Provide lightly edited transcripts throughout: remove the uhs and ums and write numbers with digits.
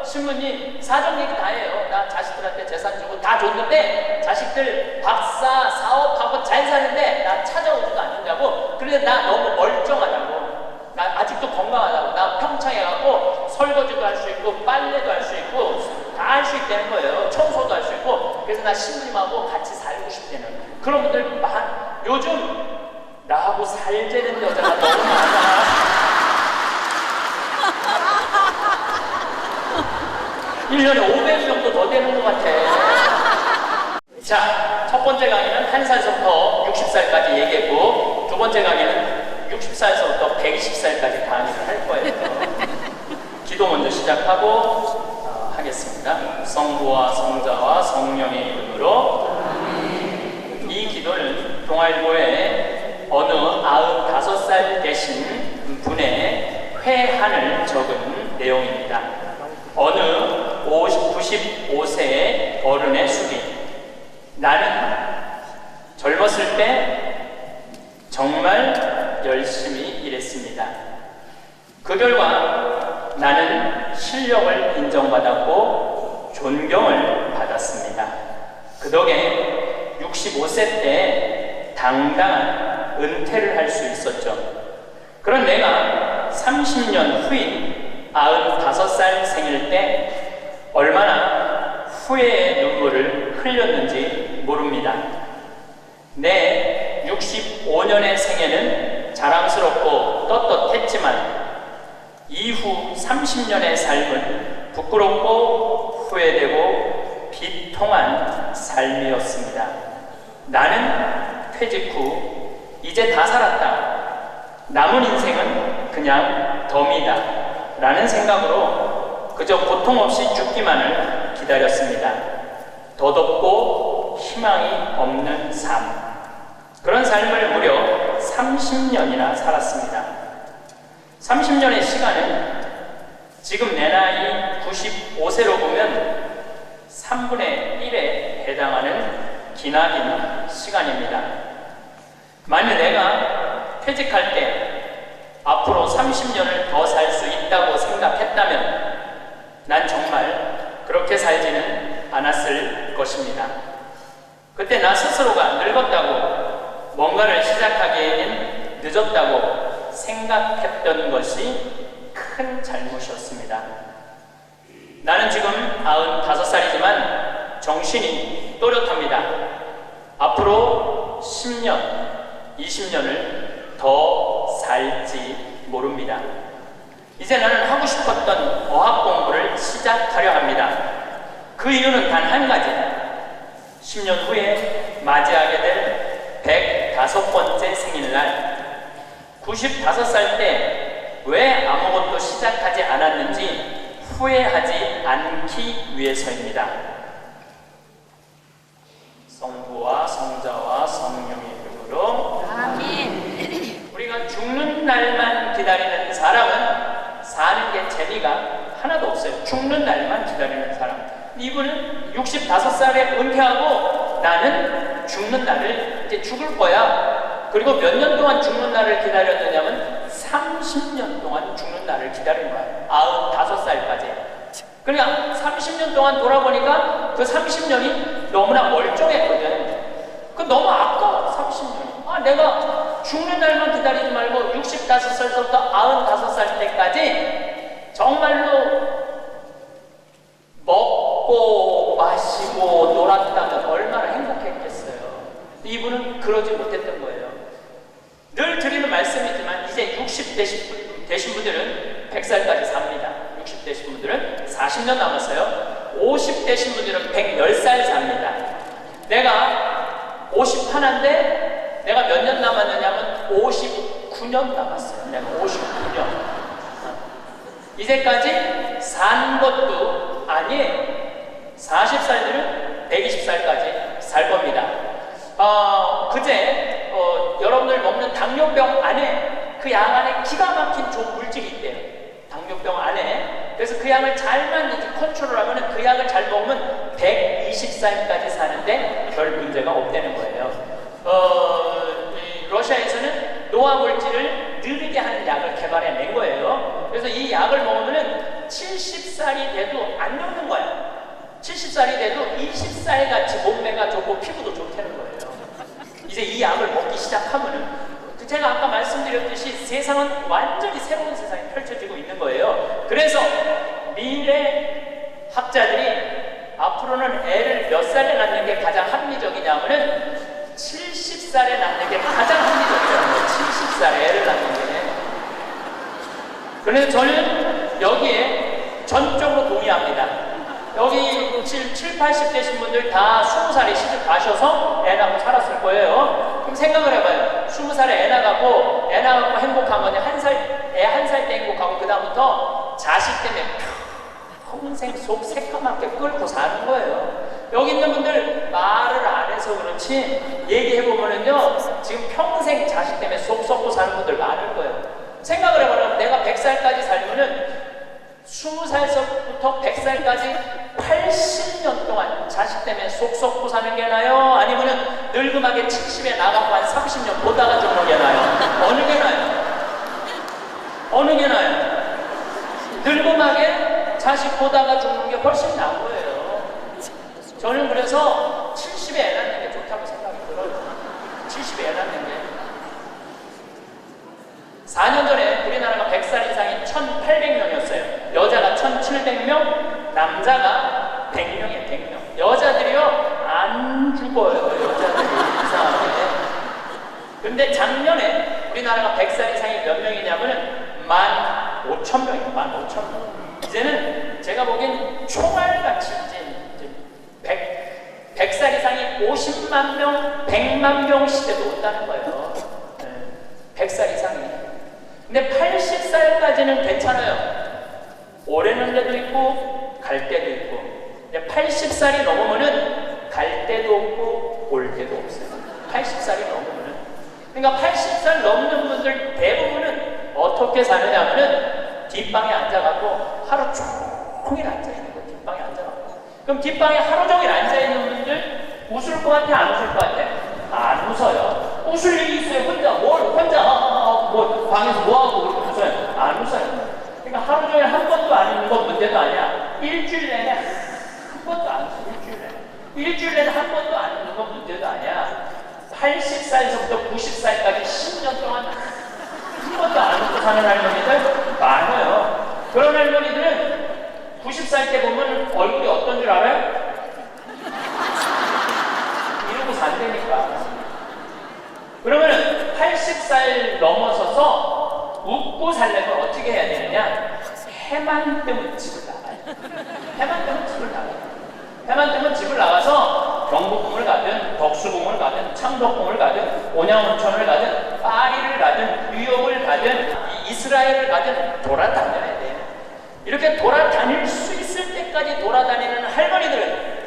신부님 사정 얘기 다 해요. 나 자식들한테 재산 주고 다 줬는데 자식들 박사 사업하고 잘 사는데 나 찾아오지도 않는다고. 그런데 나 너무 멀쩡하다고. 나 아직도 건강하다고. 나 평창에 가고 설거지도 할 수 있고 빨래도 할 수 있고 다 할 수 있다는 거예요. 청소도 할 수 있고. 그래서 나 신부님하고 같이 살고 싶다는. 그런 분들 요즘 나하고 살자는 여자가 너무 많아. 1년에 500명도 더 되는 것 같아. 자, 첫 번째 강의는 1살서부터 60살까지 얘기했고, 두 번째 강의는 60살서부터 120살까지 강의를 할 거예요. 기도 먼저 시작하고 하겠습니다. 성부와 성자와 성령의 이름으로. 이 기도는 동아일보에 어느 95살 되신 분의 회한을 적은 내용입니다. 어느 95세의 어른의 수기. 나는 젊었을 때 정말 열심히 일했습니다. 그 결과 나는 실력을 인정받았고 존경을 받았습니다. 그 덕에 65세 때 당당한 은퇴를 할 수 있었죠. 그런 내가 30년 후인 95살 생일 때 얼마나 후회의 눈물을 흘렸는지 모릅니다. 내 65년의 생애는 자랑스럽고 떳떳했지만 이후 30년의 삶은 부끄럽고 후회되고 비통한 삶이었습니다. 나는 퇴직 후 이제 다 살았다. 남은 인생은 그냥 덤이다 라는 생각으로 그저 고통 없이 죽기만을 기다렸습니다. 덧없고 희망이 없는 삶. 그런 삶을 무려 30년이나 살았습니다. 30년의 시간은 지금 내 나이 95세로 보면 3분의 1에 해당하는 기나긴 시간입니다. 만약 내가 퇴직할 때 앞으로 30년을 더 살 수 있다고 생각했다면 난 정말 그렇게 살지는 않았을 것입니다. 그때 나 스스로가 늙었다고, 뭔가를 시작하기에는 늦었다고 생각했던 것이 큰 잘못이었습니다. 나는 지금 95살이지만 정신이 또렷합니다. 앞으로 10년, 20년을 더 살지 모릅니다. 이제 나는 하고 싶었던 어학 공부를 시작하려 합니다. 그 이유는 단 한 가지. 10년 후에 맞이하게 될 105번째 생일날, 95살 때 왜 아무것도 시작하지 않았는지 후회하지 않기 위해서입니다. 성부와 성자와 성령의 이름으로 아멘. 우리가 죽는 날만 기다리는 사람은 사는 게 재미가 하나도 없어요. 죽는 날만 기다리는 사람. 이분은 65살에 은퇴하고 나는 죽는 날을 이제 죽을 거야. 그리고 몇 년 동안 죽는 날을 기다렸느냐면 30년 동안 죽는 날을 기다린 거야. 95살까지. 그러니까 30년 동안 돌아보니까 그 30년이 너무나 멀쩡했거든. 그 너무 아까워. 30년이. 내가 죽는 날만 기다리지 말고 65살부터 95살 때까지 정말로 먹고 마시고 놀았다면 얼마나 행복했겠어요. 이분은 그러지 못했던 거예요. 늘 드리는 말씀이지만 이제 60 되신 분들은 100살까지 삽니다. 60 되신 분들은 40년 남았어요. 50 되신 분들은 110살 삽니다. 내가 51인데 내가 몇 년 남았느냐면 59년 남았어요. 내가 59년. 이제까지 산 것도 아니에요. 40살들은 120살까지 살 겁니다. 그제 여러분들 먹는 당뇨병 안에 그 약 안에 기가 막힌 좋은 물질이 있대요. 당뇨병 안에. 그래서 그 약을 잘만 이제 컨트롤하면 그 약을 잘 먹으면 120살까지 사는데 별 문제가 없다는 거예요. 러시아에서는 노화 물질을 느리게 하는 약을 개발해낸 거예요. 그래서 이 약을 먹으면 70 70살이 돼도 안 늙는 거야. 70살이 돼도 20살 같이 몸매가 좋고 피부도 좋다는 거예요. 이제 이 약을 먹기 시작하면은 제가 아까 말씀드렸듯이 세상은 완전히 새로운 세상이 펼쳐지고 있는 거예요. 그래서 미래 학자들이 앞으로는 애를 몇 살에 낳는 게 가장 합리적이냐면은 70살에 낳는 게 가장 합리적이라고요. 70살에 애를 낳는 게. 그래서 저는 여기에 전적으로 동의합니다. 여기 70, 80 되신 분들 다 20살에 시집 가셔서 애 낳고 살았을 거예요. 그럼 생각을 해봐요. 20살에 애 낳고 행복한 거냐? 애 한 살 때 행복하고 그 다음부터 자식 때문에 평생 속 새까맣게 끓고 사는 거예요. 여기 있는 분들 말을 안 해서 그렇지 얘기해보면은요, 지금 평생 자식 때문에 속 썩고 사는 분들 많을 거예요. 생각을 해보면 내가 100살까지 살면은 20살부터 100살까지 80년 동안 자식 때문에 속 썩고 사는 게 나요? 아니면은 늙음하게 70에 나가고 한 30년 보다가 죽는 게 나요? 어느 게 나요? 어느 게 나요? 늙음하게 자식 보다가 죽는 게 훨씬 나은 거예요. 저는 그래서 70에 애 낳는 게 좋다고 생각이 들어요. 70에 애 낳는 게. 4년 전에 우리나라가 100살 이상이 1,800명이었어요. 여자가 1,700명, 남자가 100명이에요. 100명. 여자들이요 안 죽어요. 여자들이 이상하게. 근데 작년에 우리나라가 100살 이상이 몇 명이냐면은 15,000명이에요. 15,000명. 이제는 제가 보기엔 총알같이 이제 100살 이상이 50만 명, 100만 명 시대도 온다는 거예요. 100살 이상이. 근데 80살까지는 괜찮아요. 오래 는 데도 있고 갈 때도 있고. 근데 80살이 넘으면은 갈 때도 없고 올 때도 없어요. 80살이 넘으면은. 그러니까 80살 넘는 분들 대부분은 어떻게 사느냐면은 뒷방에 앉아갖고 하루 종일 앉아있는 거예요. 뒷방에 앉아갖고. 그럼 뒷방에 하루 종일 앉아있는 분들 웃을 것 같아? 안 웃을 것 같아? 안 웃어요. 웃을 일이 있어요. 혼자 뭐 방에서 뭐하고 그렇게 웃어요? 안 웃어요. 그러니까 하루 종일 한 번도 안 웃는 건 문제도 아니야. 일주일 내내 한 번도 안 웃어. 일주일 내내 한 번도 안 웃는 건 문제도 아니야. 80살에서부터 90살까지 10년 동안 한 번도 안 웃고 사는 할머니들 많아요. 그런 할머니들은 90살 때 보면 얼굴이 어떤 줄 알아요? 이러고 산다니까. 그러면 80살 넘어서서 웃고 살려면 어떻게 해야 되느냐? 해만 뜨면 집을 나가요. 해만 뜨면 집을 나가요. 해만 뜨면 집을 나가서 경복궁을 가든 덕수궁을 가든 창덕궁을 가든 온양온천을 가든 파리를 가든 뉴욕을 가든 이스라엘을 가든 돌아다녀야 돼요. 이렇게 돌아다닐 수 있을 때까지 돌아다니는 할머니들은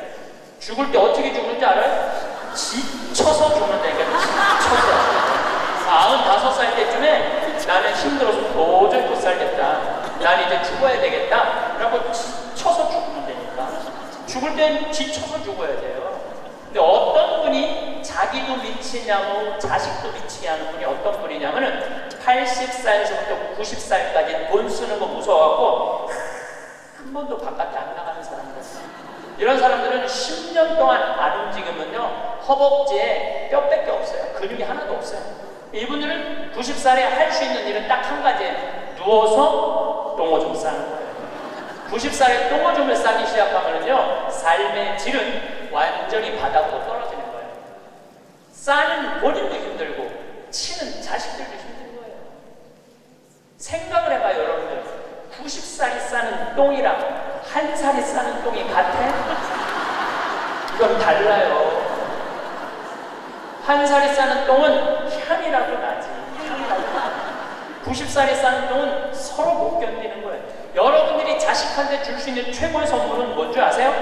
죽을 때 어떻게 죽는지 알아요? 지쳐서 죽는다니까. 지쳐서. 45살 때쯤에 나는 힘들어서 도저히 못 살겠다. 난 이제 죽어야 되겠다. 라고 지쳐서 죽는다니까. 죽을 땐 지쳐서 죽어야 돼요. 근데 어떤 분이 자기도 미치냐고 자식도 미치게 하는 분이 어떤 분이냐면은 80살에서부터 90살까지 돈 쓰는 거 무서워갖고 한 번도 바깥에 안 나가는 사람들. 이런 사람들은 10년 동안 안 움직이면요 허벅지에 뼈밖에 없어요. 근육이 하나도 없어요. 이분들은 90살에 할 수 있는 일은 딱 한 가지예요. 누워서 똥오줌 싸는 거예요. 90살에 똥오줌을 싸기 시작하면요 삶의 질은 완전히 바닥으로 떨어지는 거예요. 싸는 본인도 힘들고 치는 자식들도 힘든 거예요. 생각을 해봐요. 여러분들 90살이 싸는 똥이랑 1살이 싸는 똥이 같아? 이건 달라요. 1살이 싸는 똥은 향이라도 나지. 90살이 싸는 똥은 서로 못 견디는 거예요. 여러분들이 자식한테 줄 수 있는 최고의 선물은 뭔지 아세요?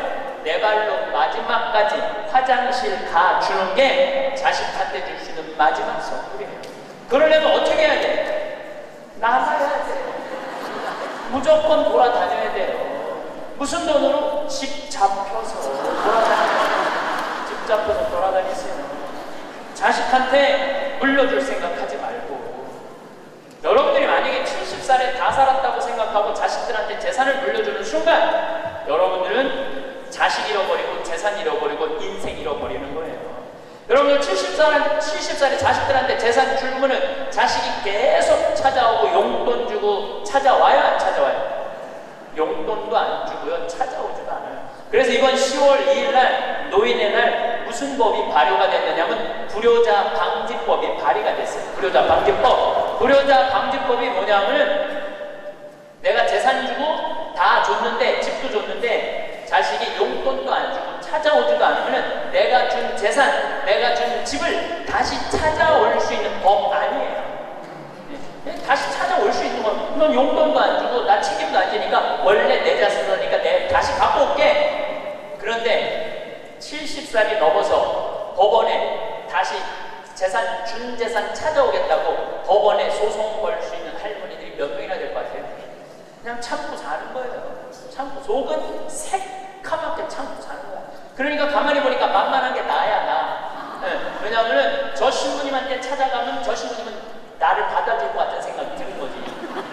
내 발로 마지막까지 화장실 가 주는 게 자식한테 줄 수 있는 마지막 선물이에요. 그러려면 어떻게 해야 돼? 나가야 돼. 무조건 돌아다녀야 돼요. 무슨 돈으로? 집 잡혀서 돌아다니세요. 집 잡혀서 돌아다니세요. 자식한테 물려줄 생각하지 말고. 여러분들이 만약에 70살에 다 살았다고 생각하고 자식들한테 재산을 물려주는 순간 자식들한테 재산 줄면은 자식이 계속 찾아오고 용돈 주고 찾아와요, 안 찾아와요? 용돈도 안 주고요, 찾아오지도 않아요. 그래서 이번 10월 2일 날 노인의 날 무슨 법이 발효가 됐느냐면 불효자 방지법이 발의가 됐어요. 불효자 방지법. 불효자 방지법이 뭐냐면은 내가 재산 주고 다 줬는데, 집도 줬는데 자식이 용돈도 안 주고 찾아오지도 않으면 내가 준 재산, 내가 준 집을 다시 찾아올 수 있는 법 아니에요. 다시 찾아올 수 있는 건, 넌 용돈도 안 주고 나 책임도 안 지니까 원래 내 자식이니까 내가 다시 갖고 올게. 그런데 70살이 넘어서 법원에 다시 재산, 준 재산 찾아오겠다고 법원에 소송 걸 수 있는 할머니들이 몇 명이나 될 것 같아요? 그냥 참고 사는 거예요. 참고, 속은 새카맣게 참고 사는 거야. 그러니까 가만히 보니까 만만한 게 나야, 나. 네. 왜냐하면 저 신부님한테 찾아가면 저 신부님은 나를 받아줄 것 같은 생각이 드는 거지.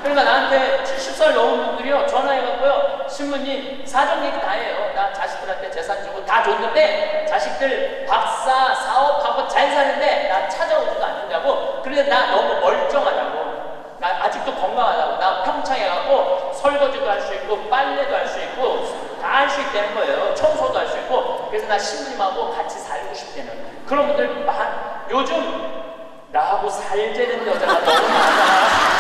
그러니까 나한테 70살 넘은 분들이요, 전화해갖고요, 신부님 사정 얘기 다 해요. 나 자식들한테 재산 주고 다 줬는데 자식들 박사 사업하고 잘 사는데 나 찾아오지도 않는다고. 그런데 나 너무 멀쩡하다고, 나 아직도 건강하다고, 나 평창해갖고 설거지도 할 수 있고 빨래도 할 수 있고 다 할 수 있다는 거예요. 청소도 할 수 있고. 그래서 나 신부님하고 같이 살고 싶다는 그런 분들 요즘 나하고 살재는 여자가 너무 많아.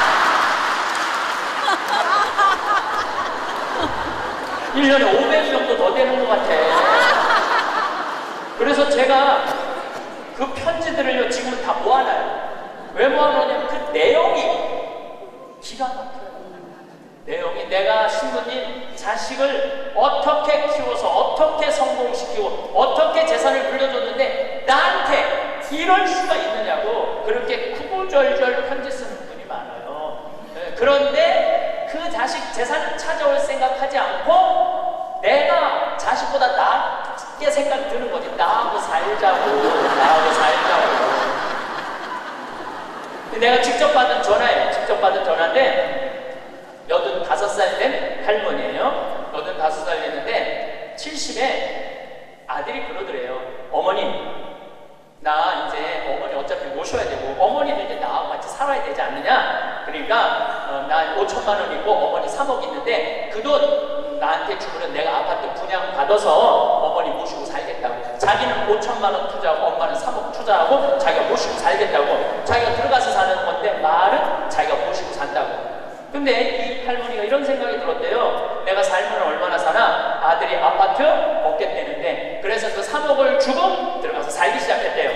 일 년에 500 정도 더 되는 것 같아. 그래서 제가 그 편지들을요, 지금은 다 모아놔요. 왜 모아놓냐면 그 내용이 기가 막혀요. 내용이 내가 신부님 자식을 어떻게 키워서 어떻게 성공시키고 어떻게 재산을 물려줬는데 나한테 이럴 수가 있느냐고 그렇게 구구절절 편지 쓰는 분이 많아요. 그런데 그 자식 재산을 찾아올 생각하지 않고 내가 자식보다 낫게 생각 드는 거지. 나하고 살자고, 나하고 살자고. 내가 직접 받은 전화예요. 직접 받은 전화인데 85살 된 할머니예요. 85살 됐는데 70에 아들이 그러더래요. 어머니, 나 이제 어머니 어차피 모셔야 되고 어머니도 이제 나와 같이 살아야 되지 않느냐. 그러니까 나 5천만 원 있고 어머니 3억 있는데 그 돈 나한테 주면 내가 아파트 분양 받아서 어머니 모시고 살겠다고. 자기는 5천만 원 투자하고 엄마는 3억 투자하고 자기가 모시고 살겠다고. 자기가 들어가서 사는 건데 말은 자기가 모시고 산다고. 근데 이 할머니가 이런 생각이 들었대요. 내가 살면 얼마나 사나? 아들이 아파트 얻겠다는데 그래서 그 3억을 주고 들어가서 살기 시작했대요.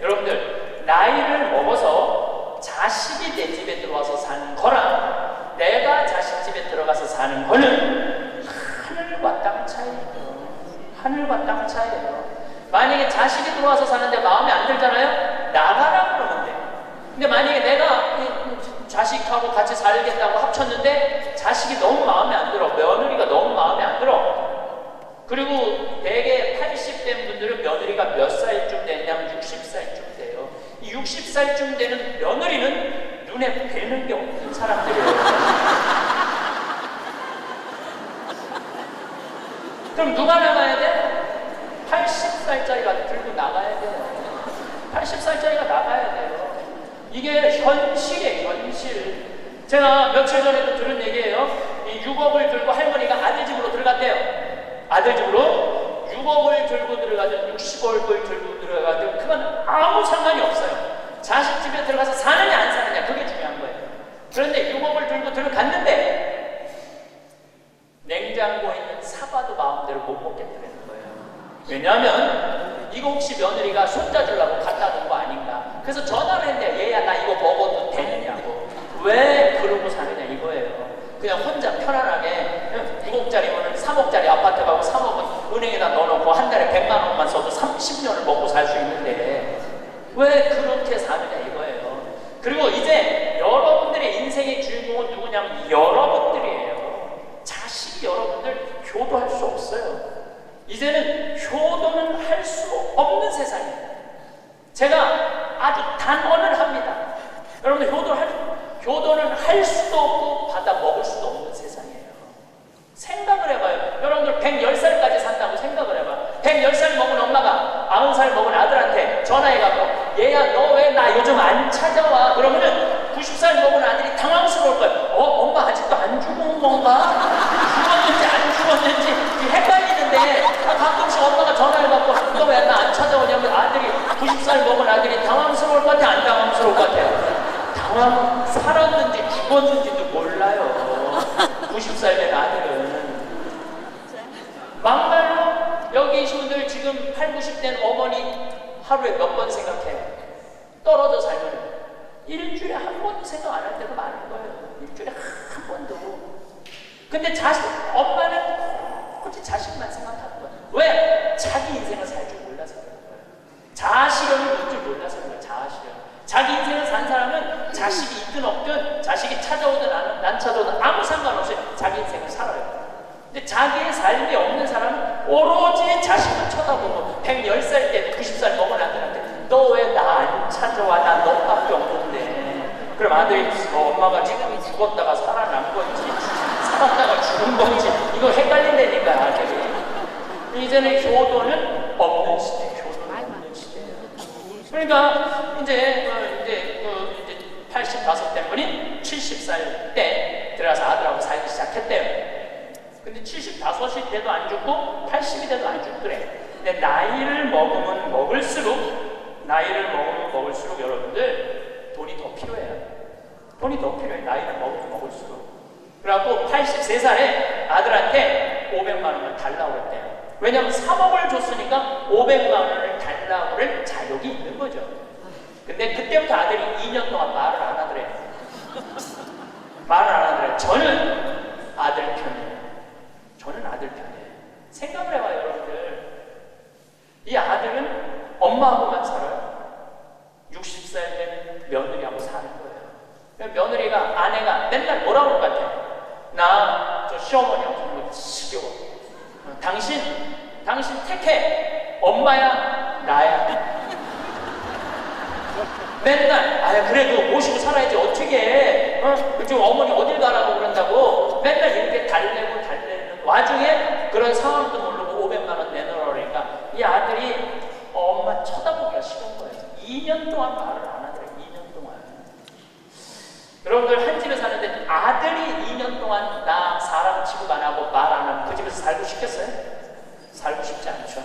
여러분들, 나이를 먹어서 자식이 내 집에 들어와서 사는 거랑 내가 자식 집에 들어가서 사는 거는 하늘과 땅 차이예요. 하늘과 땅 차이예요. 만약에 자식이 들어와서 사는데 마음에 안 들잖아요? 나가라 그러면 돼. 근데 만약에 내가 자식하고 같이 살겠다고 합쳤는데 자식이 너무 마음에 안 들어, 며느리가 너무 마음에 안 들어. 그리고 대개 80된 분들은 며느리가 몇 살쯤 되냐면 60살쯤 돼요. 이 60살쯤 되는 며느리는 눈에 뵈는 게 없는 사람들이에요. 그럼 누가 나가야 돼? 80살짜리가 들고 나가야 돼요. 80살짜리가 나가야 돼요. 이게 현실이에요, 현실. 제가 며칠 전에도 들은 얘기예요. 이 6억을 들고 할머니가 아들 집으로 들어갔대요. 아들 집으로 6억을 들고 들어가든 60억을 들고 들어가든 그건 아무 상관이 없어요. 자식 집에 들어가서 사느냐 안 사느냐 그게 중요한 거예요. 그런데 6억을 들고 들어갔는데 냉장고에 있는 사과도 마음대로 못 먹겠다는 거예요. 왜냐하면 이거 혹시 며느리가 손자 주려고 갖다 놓은 거 아닌가. 그래서 전화를 했는데 얘야 나 이거 먹어도 되느냐고. 왜 그러고 사느냐 이거예요. 그냥 혼자 편안하게 6억짜리면 3억짜리 아파트 가고 3억은 은행에다 넣어놓고 한 달에 100만 원만 써도 30년을 먹고 살 수 있는데 왜 그렇게 사느냐 이거예요. 그리고 이제 여러분들의 인생의 주인공은 누구냐면 여러분들이에요. 자식이 여러분들 효도할 수 없어요. 이제는 효도는 할 수 없는 세상입니다. 제가 아주 단언을 합니다. 여러분들 효도는 할 수도 없고 받아 먹을 수도 없는 세상이에요. 생각을 해봐요. 여러분들 110살까지 산다고 생각을 해봐. 110살 먹은 엄마가 90살 먹은 아들한테 전화해가지고 얘야 너 왜 나 죽은 건가? 죽었는지 안 죽었는지 헷갈리는데 가끔씩 엄마가 전화를 받고 너 왜 나 안 찾아오냐면 아들이 90살 먹은 아들이 당황스러울 것 같아 안 당황스러울 것 같아? 살았는지 죽었는지도 몰라요. 90살 된 아들은. 막말로 여기 계신 분들 지금 8, 90 된 어머니 하루에 몇 번 생각해요? 떨어져 살면 일주일에 한 번도 생각 안 할 때가 많은 거예요. 일주일에 한 번도. 근데 엄마는 오직 자식만 생각하는 거예요. 왜? 자기 인생을 살 줄 몰라서 그런 거예요. 자아실현을 볼 줄 몰라서 그런 거예요. 자아실현. 자기 인생을 산 사람은 자식이 있든 없든 자식이 찾아오든 안 찾아오든 아무 상관없이 자기 인생을 살아요. 근데 자기의 삶이 없는 사람은 오로지 자식만 쳐다보고 110살 때 90살 먹은 아들한테 너 왜 나 안 찾아와? 나 너밖에 없는데. 그럼 아들이 엄마가 지금 죽었다가 살아난 건지 살았다가 죽은 건지 이거 헷갈린다니까 아들이. 이제는 효도는 없는 시대. 효도는 없는 시대예요. 그러니까 이제 85 된 분이 70살 때 들어가서 아들하고 살기 시작했대요. 근데 75이 돼도 안 죽고 80이 돼도 안 죽더래. 근데 나이를 먹으면 먹을수록 여러분들 돈이 더 필요해요. 돈이 더 필요해. 나이를 먹으면 먹을수록. 그래갖고 83살에 아들한테 500만 원을 달라고 그랬대요. 왜냐면 3억을 줬으니까 500만 원을 달라고 할 자격이 있는 거죠. 근데 그때부터 아들이 2년 동안 말을 안 하더래요. 말을 안 하더래요. 저는 아들 편이에요. 생각을 해봐요, 여러분들. 이 아들은 엄마하고만 살아요. 60살 된 며느리하고 사는 거예요. 며느리가, 아내가 맨날 뭐라고 할 것 같아요? 나 저 시어머니하고 사는 거 지겨워. 당신 택해. 엄마야, 나야. 맨날 그래도 모시고 살아야지 어떻게 해? 지금 어머니 어딜 가라고 그런다고 맨날 이렇게 달래는 와중에 그런 상황도 모르고 500만 원 내놓으라 그러니까 이 아들이 엄마 쳐다보기가 싫은 거예요. 2년 동안 말을 안 하더래요. 2년 동안. 여러분들 한 집에 사는데 아들이 2년 동안 나 사람 취급 안 하고 말 안 하면 그 집에서 살고 싶겠어요? 살고 싶지 않죠.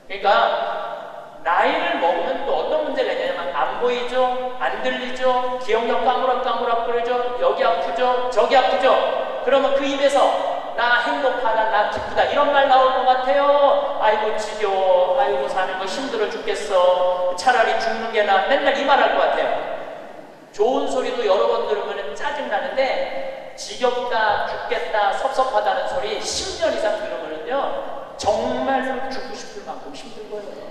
그러니까 나이를 먹으면 또 어떤 문제가 있냐면 안 보이죠? 안 들리죠? 기억력 까무락까무락 거리죠? 여기 아프죠? 저기 아프죠? 그러면 그 입에서 나 행복하다, 나 기쁘다 이런 말 나올 것 같아요. 아이고 지겨워, 아이고 사는 거 힘들어 죽겠어, 차라리 죽는 게 나, 맨날 이 말 할 것 같아요. 좋은 소리도 여러 번 들으면 짜증나는데 지겹다, 죽겠다, 섭섭하다는 소리 10년 이상 들으면요 정말로 죽고 싶을 만큼 힘든 거예요.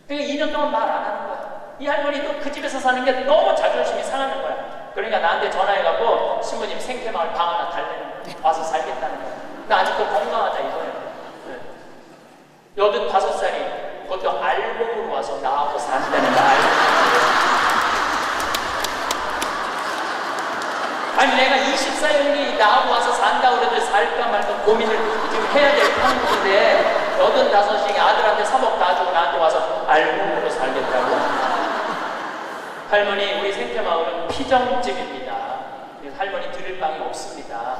그러니까 2년 동안 말 안 하는 거야. 이 할머니도 그 집에서 사는 게 너무 자존심이 상하는 거야. 그러니까 나한테 전화해갖고 신부님 생태마을 방 하나 달래는 거야. 와서 살겠다는 거야. 나 아직도 건강하다 이거예요. 85살이 그것도 알몸으로 와서 나하고 산다는 거야. 아니 내가 24년이 나하고 와서 산다고 그래도 살까 말까 고민을 지금 해야 될 판인데 85이 아들한테 3억 다 주고 나한테 와서 알몸으로 살겠다고. 할머니 우리 생태마을은 피정집입니다. 할머니 들을 방이 없습니다.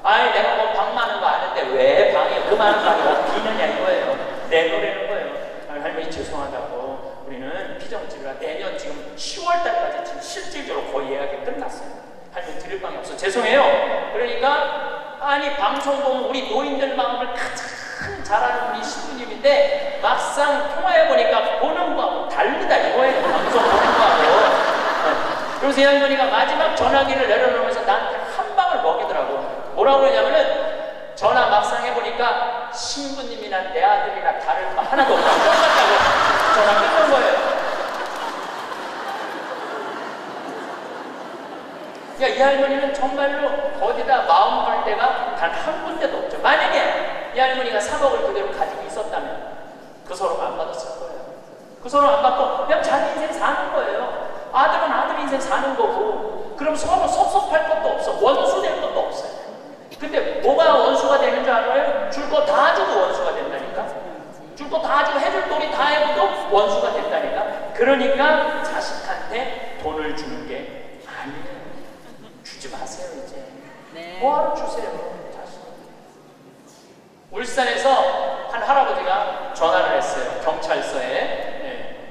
아니 내가 뭐 방 많은 거 아는데 왜 방에 그 많은 방이 어디 비느냐 이거예요. 내놓으라는 거예요. 할머니 죄송하다고 우리는 피정집이라 내년 지금 10월달까지 지금 실질적으로 거의 예약이 끝났어요. 할머니 들을 방이 없어. 죄송해요. 그러니까 아니 방송 보면 우리 노인들 마음을 가장 잘 아는 분이 신부님인데 막상 통화해보니까 보는 거하고 다르다 이거예요. 방송 보는 거하고. 그래서 이 할머니가 마지막 전화기를 내려놓으면서 나한테 한 방을 먹이더라고. 뭐라고 그러냐면은 전화 막상 해보니까 신부님이나 내 아들이나 다를 바 하나도 없다고 똑같다고 전화 끊는 거예요. 그러니까 이 할머니는 정말로 어디다 마음 걸 데가 단 한 군데도 없죠. 만약에 이 할머니가 3억을 그대로 가지고 있었다면 그 서로가 안 받았을 거예요. 그 서로 안 받고 그냥 자기 인생 사는 거예요. 아들은 아들 인생 사는 거고 그럼 서로 섭섭할 것도 없어. 원수 될 것도 없어요. 근데 뭐가 원수가 되는 줄 알아요? 줄 거 다 주고 원수가 된다니까. 줄 거 다 주고 해줄 돈이 다 해도 원수가 된다니까. 그러니까 자식한테 돈을 주는 게 아니에요. 주지 마세요 이제. 네. 뭐하러 주세요? 울산에서 한 할아버지가 전화를 했어요. 경찰서에. 네.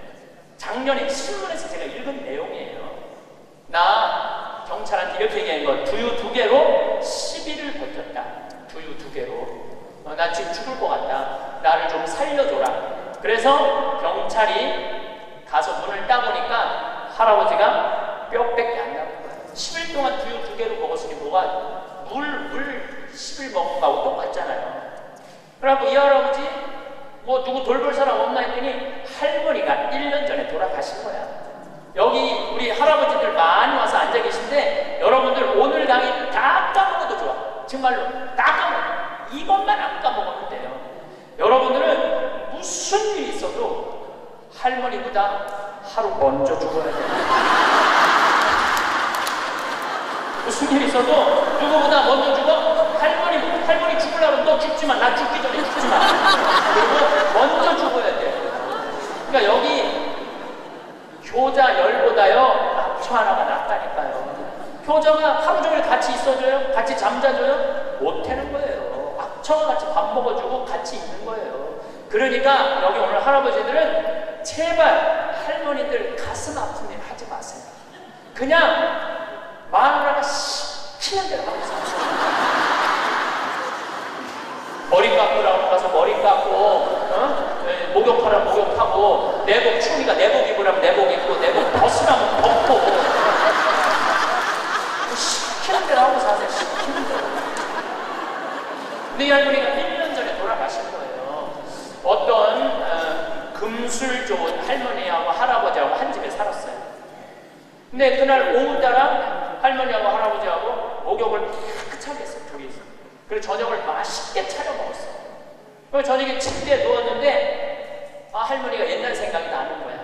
작년에 신문에서 제가 읽은 내용이에요. 나 경찰한테 이렇게 얘기한 거, 두유 2개로 10일을 버텼다. 두유 2개로. 나 지금 죽을 것 같다. 나를 좀 살려줘라. 그래서 경찰이 가서 문을 따보니까 할아버지가 뼈밖에 안 남은 거야. 10일 동안 두유 2개로 먹었으니 뭐가 물 10일 먹은 거하고 똑같잖아요. 그래갖고 이 할아버지 뭐 누구 돌볼 사람 없나 했더니 할머니가 1년 전에 돌아가신 거야. 여기 우리 할아버지들 많이 와서 앉아 계신데 여러분들 오늘 강의 다 까먹어도 좋아. 정말로 다 까먹어. 이것만 안 까먹으면 돼요. 여러분들은 무슨 일이 있어도 할머니보다 하루 먼저 죽어야 돼요. 무슨 일이 있어도 누구보다 먼저 죽어? 할머니 죽으려면 너 죽지마. 나 죽기 전에 죽지마. 그리고 먼저 죽어야 돼. 그러니까 여기 효자 열보다요 합처 하나가 낫다니까요. 효자가 하루 종일 같이 있어줘요? 같이 잠자줘요? 못하는 거예요. 합처가 같이 밥 먹어주고 같이 있는 거예요. 그러니까 여기 오늘 할아버지들은 제발 할머니들 가슴 아픈 일 하지 마세요. 그냥 마누라가 시키는 대로 하고 사세요. 머리 깎으라고 가서 머리 깎고, 목욕하라면 목욕하고, 내복 추우니까 내복 입으라면 내복 입고, 내복 벗으라면 벗고, 시키는 대로 하고 사세요. 시키는 대로. 근데 이 할머니가 1년 전에 돌아가신 거예요. 어떤 금술 좋은 할머니하고 할아버지하고 한 집에 살았어요. 근데 그날 오후 따라 할머니하고 할아버지하고 목욕을 깨끗하게 했어요. 둘이서. 그리고 저녁을 맛있게 차려 먹었어. 그리고 저녁에 침대에 누웠는데 할머니가 옛날 생각이 나는 거야.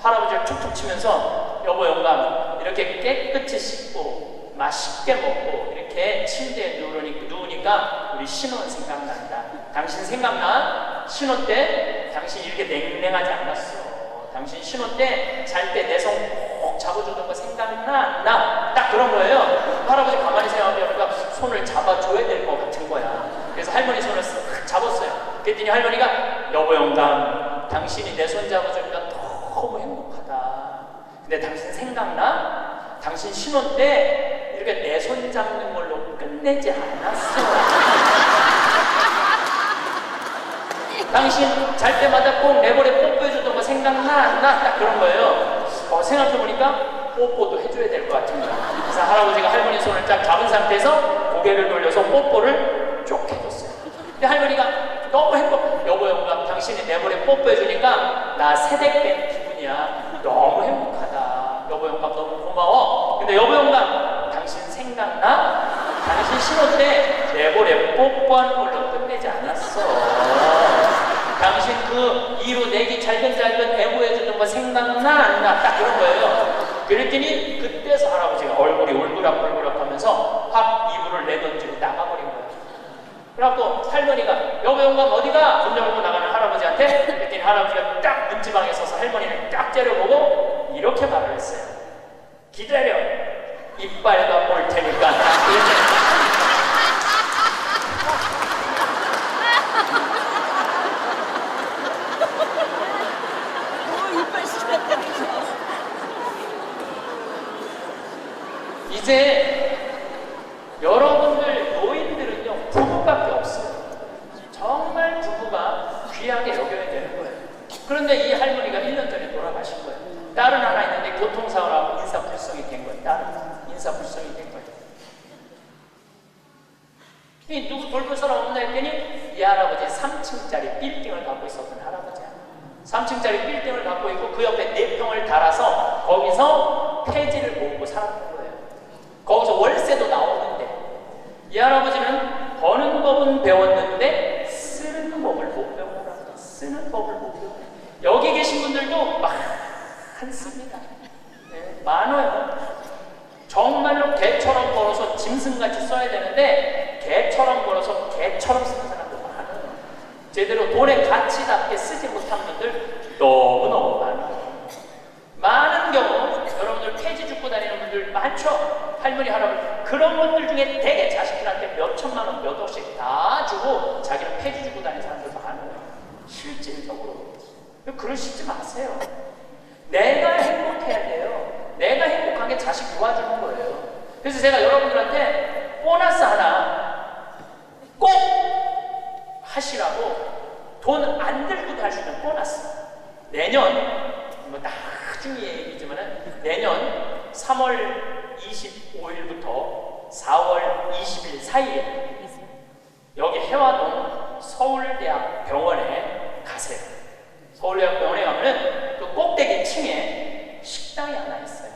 할아버지를 툭툭 치면서 여보 영감 이렇게 깨끗이 씻고 맛있게 먹고 이렇게 침대에 누우니까 우리 신혼 생각난다. 당신 생각나? 신혼 때 당신 이렇게 냉랭하지 않았어. 당신 신혼 때 잘 때 내 손 꼭 잡아주던 거 생각나? 나? 딱 그런 거예요. 할아버지 가만히 생각해보니까 손을 잡아줘야 될 것 같은 거야. 그래서 할머니 손을 쓱 잡았어요. 그랬더니 할머니가 여보 영감 당신이 내 손 잡아주니까 너무 행복하다. 근데 당신 생각나? 당신 신혼 때 이렇게 내 손 잡는 걸로 끝내지 않았어. 당신 잘 때마다 꼭 내 볼에 뽀뽀해줬던 거 생각나? 안 나? 딱 그런 거예요. 생각해보니까 뽀뽀도 해줘야 될 것 같은 거야. 그래서 할아버지가 할머니 손을 쫙 잡은 상태에서 고개를 돌려서 뽀뽀를 쭉 해줬어요. 근데 할머니가 너무 행복. 여보 영감 당신이 내 볼에 뽀뽀해주니까 나 새댁 뺀 기분이야. 너무 행복하다. 여보 영감 너무 고마워. 근데 여보 영감 당신 생각나? 당신 신혼 때 내 볼에 뽀뽀하는 걸로 끝내지 않았어. 당신 그 이로 내기 잘근잘근 애무해주는 거 생각나? 안 나? 딱 그런 거예요. 그랬더니 그때서 할아버지가 얼굴이 울그락불그락 하면서 확 이불을 내던지고 나가버린 거예요. 그래갖고 할머니가 여보 영감 어디가? 돈 잡고 나가는 할아버지한테 그랬더니 할아버지가 딱 문지방에 서서 할머니를 딱 째려보고 이렇게 말을 했어요. 기다려. 이빨과 볼 테니까. 이제 여러분들 노인들은요 부부밖에 없어요. 정말 부부가 귀하게 여겨야 되는 거예요. 그런데 이 할머니가 1년 전에 돌아가신 거예요. 딸은 하나 있는데 교통사고로 인사불성이 된 거예요. 딸은 인사불성이 된 거예요. 이 누구 돌볼 사람 없나 했더니 이 할아버지 3층짜리 빌딩을 갖고 있었던 할아버지야. 3층짜리 빌딩을 갖고 있고 그 옆에 4평을 달아서 거기서 폐지를 모으고 살았던 거예요. 거기서 월세도 나오는데 이 할아버지는 버는 법은 배웠는데 쓰는 법을 못 배우더라고요. 쓰는 법을 못 배워요. 여기 계신 분들도 많습니다. 네, 많아요. 정말로 개처럼 벌어서 짐승같이 써야 되는데 개처럼 벌어서 개처럼 쓰는 사람도 많아요. 제대로 돈의 가치답게 쓰지 못한 분들 너무너무 많아요. 많은 경우 여러분들 폐지 죽고 다니는 분들 많죠? 할머니 할아버지 그런 것들 중에 되게 자식들한테 몇 천만 원, 몇 억씩 다 주고 자기는 폐지 주고 다니는 사람들 많아요. 실질적으로. 그러시지 마세요. 내가 행복해야 돼요. 내가 행복한 게 자식 도와주는 거예요. 그래서 제가 여러분들한테 보너스 하나 꼭 하시라고 돈 안 들고도 할 수 있는 보너스. 내년, 뭐 나중에 얘기지만은 내년 3월 25일부터 4월 20일 사이에 여기 해화동 서울대학 병원에 가세요. 서울대학 병원에 가면은 그 꼭대기 층에 식당이 하나 있어요.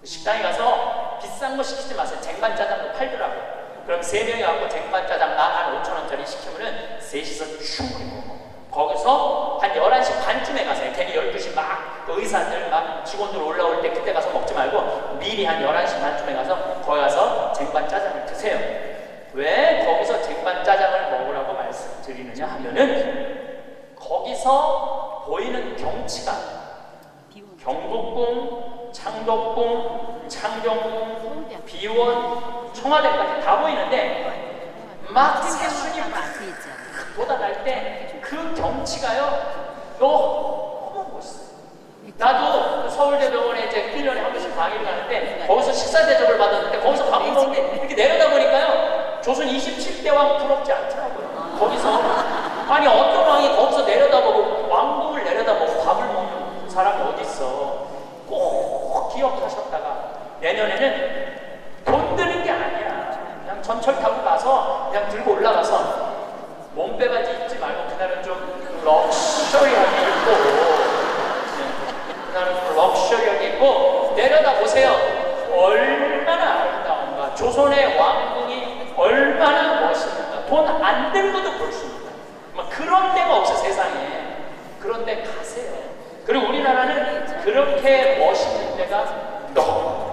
그 식당에 가서 비싼 거 시키지 마세요. 쟁반짜장도 팔더라고요. 그럼 3명이 갖고 쟁반짜장 한 5,000원짜리 시키면은 셋이서 충분히 먹어. 거기서 한 11시 반쯤에 가세요. 괜히 12시 막 그 의사들 막 직원들 올라올 때 그때 가서 먹지 말고 미리 한 11시 반쯤에 가서 거기 가서 쟁반짜장을 드세요. 왜 거기서 쟁반짜장을 먹으라고 말씀드리느냐 하면은 거기서 보이는 경치가 경복궁, 창덕궁, 창경궁, 비원, 청와대까지 다 보이는데 막 사순이 돋아날 때 그 경치가요 너무 멋있어요. 나도 서울대병원에 이제 1년에 한 번씩 강의를 가는데 거기서 식사 대접을 받았는데 거기서 밥을 먹는데 이렇게 내려다 보니까요 조선 27대 왕 부럽지 않더라고요. 거기서 아니 어떤 왕이 거기서 내려다보고 왕궁을 내려다보고 밥을 먹는 사람이 어디 있어. 꼭 기억하셨다가 내년에는 돈 드는 게 아니야. 그냥 전철 타고 가서 그냥 들고 올라가서 몸빼바지 입지 말고 그날은 좀 럭셔리하게 입고 그날은 좀 럭셔리하게 입고 내려다 보세요. 얼마나 아름다운가. 조선의 왕궁이 얼마나 멋있는가. 돈 안 들고도 볼 수 있다. 그런 데가 없어 세상에. 그런 데 가세요. 그리고 우리나라는 그렇게 멋있는 데가 너무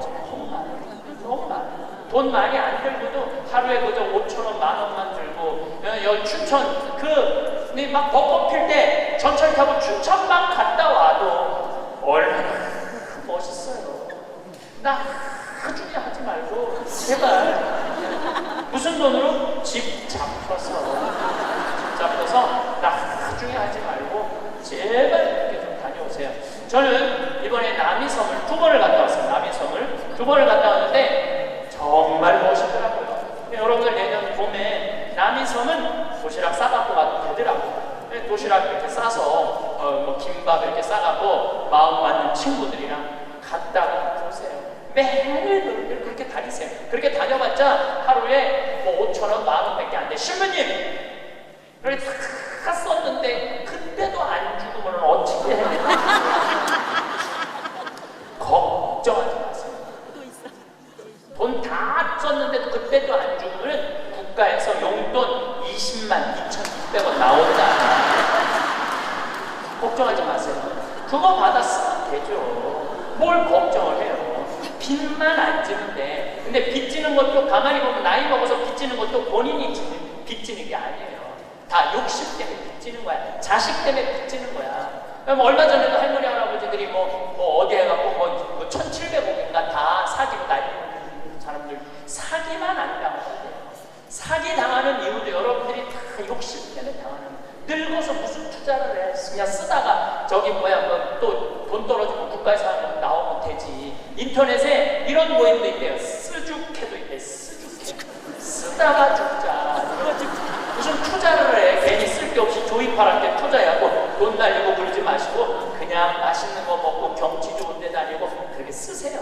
많아요. 돈 많이 안 들고도 하루에 그저 5,000원, 10,000원만 들고 여기 춘천 막 벚꽃 필 때 전철 타고 춘천만 갔다 와도 얼마나 멋있어요. 나중에 하지 말고 제발 무슨 돈으로? 집 잡혀서 나중에 하지 말고 제발 이렇게 좀 다녀오세요. 저는 이번에 남이섬을 2번을 갔다 왔어요. 남이섬을 2번을 갔다 왔는데 정말 멋있더라고요. 여러분들 내년 봄에 남이섬은 도시락 싸갖고 가도 되더라고요. 도시락 이렇게 싸서 뭐 김밥 이렇게 싸갖고 마음 맞는 친구들이랑 갔다가 보세요. 매일 그렇게 다니세요. 그렇게 다녀봤자 하루에 뭐 5,000원, 10,000원밖에 안 돼. 신부님! 그렇게 다 썼는데 그때도 안 죽으면 어떻게 해? 걱정하지 마세요. 돈 다 썼는데도 그때도 안 죽으면 국가에서 용돈 20만 2,600원 나온다. 걱정하지 마세요. 그거 받아 쓰면 되죠. 뭘 걱정을 해요. 빚만 안 지는데. 근데 빚지는 것도 가만히 보면 나이 먹어서 빚지는 것도 본인이 빚지는 게 아니에요. 다 욕심 때문에 빚지는 거야. 자식 때문에 빚지는 거야. 얼마 전에도 할머니 할아버지들이 뭐 어디 해갖고 뭐 1,700억인가 다 사기로 날리는 사람들 사기만 안 당하면 돼요. 사기 당하는 이유도 여러분들이 다 욕심 때문에 당하는 거예요. 늙어서 무슨 투자를 해. 그냥 쓰다가 저기 또 돈 떨어지고 국가에서 하면 나오면 되지. 인터넷에 이런 모임도 있대요. 쓰죽해도 있대. 쓰죽해. 쓰다가 죽자. 무슨 투자를 해. 괜히 쓸데없이 조이팔할 때 투자하고 돈 날리고 그러지 마시고 그냥 맛있는 거 먹고 경치 좋은 데 다니고 그렇게 쓰세요.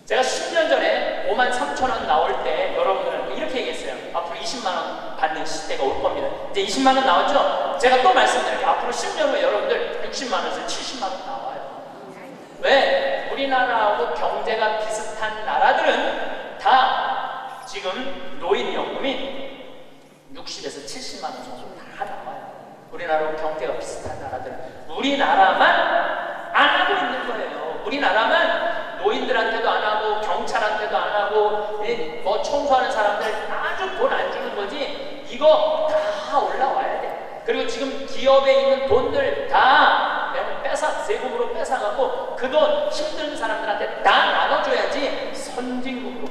제가 10년 전에 53,000원 나올 때 여러분들은 이렇게 얘기했어요. 앞으로 20만원 받는 시대가 올 겁니다. 이제 20만원 나왔죠? 제가 또 말씀드릴게요. 앞으로 10년 후에 여러분들 60만원에서 70만원 나와요. 왜? 우리나라하고 경제가 비슷한 나라들은 다 지금 노인연금이 60에서 70만원 정도 다 나와요. 우리나라하고 경제가 비슷한 나라들은. 우리나라만 안 하고 있는 거예요. 우리나라만 노인들한테도 안 하고 경찰한테도 안 하고 뭐 청소하는 사람들 아주 돈 안 주는 거지. 이거 다 올라와야 돼. 그리고 지금 기업에 있는 돈들 다 세금으로 뺏어갖고 그 돈 힘든 사람들한테 다 나눠줘야지 선진국으로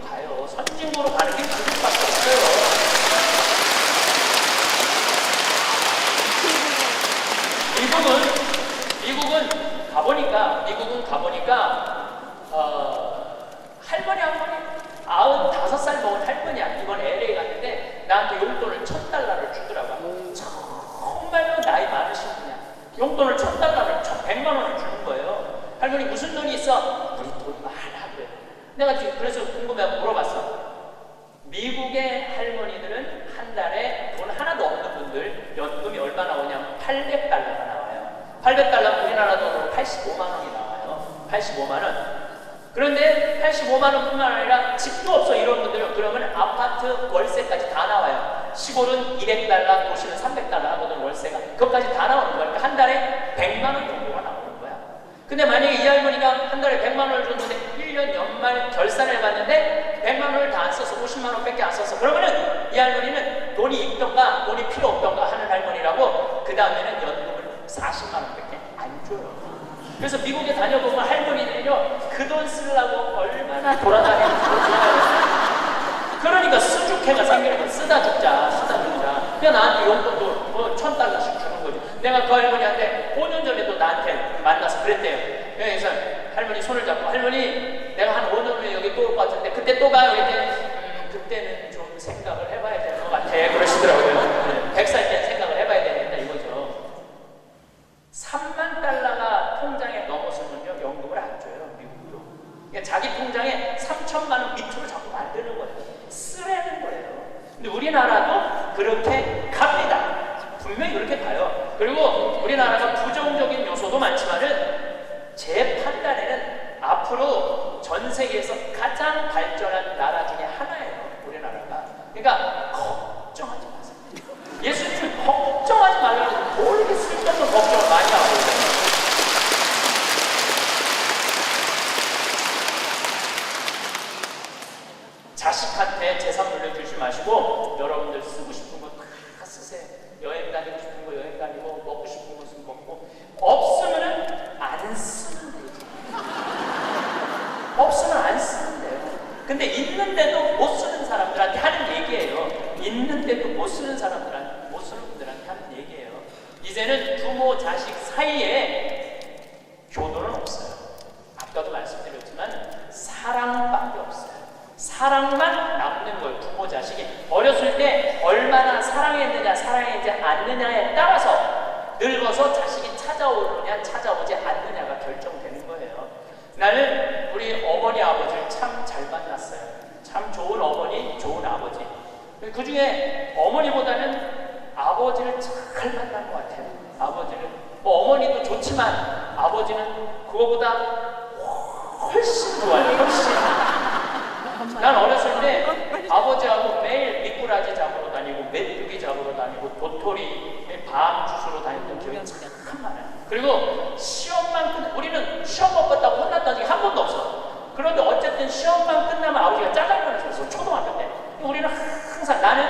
미국의 할머니들은 한 달에 돈 하나도 없는 분들 연금이 얼마 나오냐면 800달러가 나와요. 800달러면 우리나라 돈으로 85만 원이 나와요. 85만 원. 그런데 85만 원뿐만 아니라 집도 없어 이런 분들은 그러면 아파트 월세까지 다 나와요. 시골은 200달러, 도시는 300달러 하거든 월세가. 그것까지 다 나오는 거야. 그러니까 한 달에 100만 원 정도가 나오는 거야. 근데 만약에 이 할머니가 한 달에 100만 원을 줬는데 1년 연말 결산을 해봤는데 100만 원을 다 안 써서 50만 원밖에 안 썼어. 그러면은 이 할머니는 돈이 있던가 돈이 필요 없던가 하는 할머니라고 그 다음에는 연금을 40만 원밖에 안 줘요. 그래서 미국에 다녀보면 할머니들이요 그 돈 쓰려고 얼마나 돌아다니는지 그러니까 수주캐가 생기는 거야. 쓰다 죽자. 그냥 나한테 용돈도 뭐 1,000달러씩 주는 거지. 내가 그 할머니한테 5년 전에도 나한테 만나서 그랬대요. 그래서 할머니 손을 잡고 할머니 내가 한 5년 후에 여기 또 올 것 같은데 그때 또 가요. 그랬더니 그때는 좀 생각을 해봐야 될 것 같아 그러시더라고요. 100살 때는 생각을 해봐야 되겠다 이거죠. 3만 달러가 통장에 넘어서면요 연금을 안 줘요. 미국도. 그러니까 자기 통장에 3천만 원 밑으로 자꾸 만드는 거예요. 쓰라는 거예요. 근데 우리나라도 그렇게 갑니다. 분명히 그렇게 가요. 그리고 우리나라가 부정적인 요소도 많지만은 제 판단에는 앞으로 전 세계에서 가장 발전한 나라 중에 하나예요. 우리나라가. 그러니까 걱정하지 마세요. 예수님은 걱정하지 말라고 모르게 쓸데없는 걱정을 많이 하고 있어요. 자식한테 재산 물려주지 마시고 여러분들 쓰고 싶은 거 다 쓰세요. 여행 다니고 싶은 거 여행 다니고 먹고 싶은 것은 먹고 없으면은 안 쓰면 되지. 없으면 안 쓰면 돼요. 근데 있는데도 못 쓰는 사람들한테 하는 얘기예요. 있는데도 못 쓰는 사람들한테 못 쓰는 분들한테 하는 얘기예요. 이제는 부모 자식 사이에 교도는 없어요. 아까도 말씀드렸지만 사랑밖에 없어요. 사랑만 남는 거예요. 부모 자식이 어렸을 때 얼마나 사랑했느냐 사랑하지 않느냐에 따라서 늙어서 자식이 찾아오느냐 찾아오지 않느냐가 결정되는 거예요. 나는 우리 어머니 아버지를 참 잘 만났어요. 참 좋은 어머니 좋은 아버지. 그 중에 어머니보다는 아버지를 잘 만난 것 같아요. 아버지를 뭐 어머니도 좋지만 아버지는 그거보다 훨씬 좋아요. 훨씬. 난 어렸을 때 아버지하고 매일 미꾸라지 잡으러 다니고 메뚜기 잡으러 다니고 도토리 밤 주스러 다녔던 기억이 참 많아요. 그리고 시험만 우리는 시험 못 봤다고 혼났던 적이 한 번도 없어. 그런데 어쨌든 시험만 끝나면 아버지가 짜장면을 줬어. 초등학교 때. 우리는 항상 나는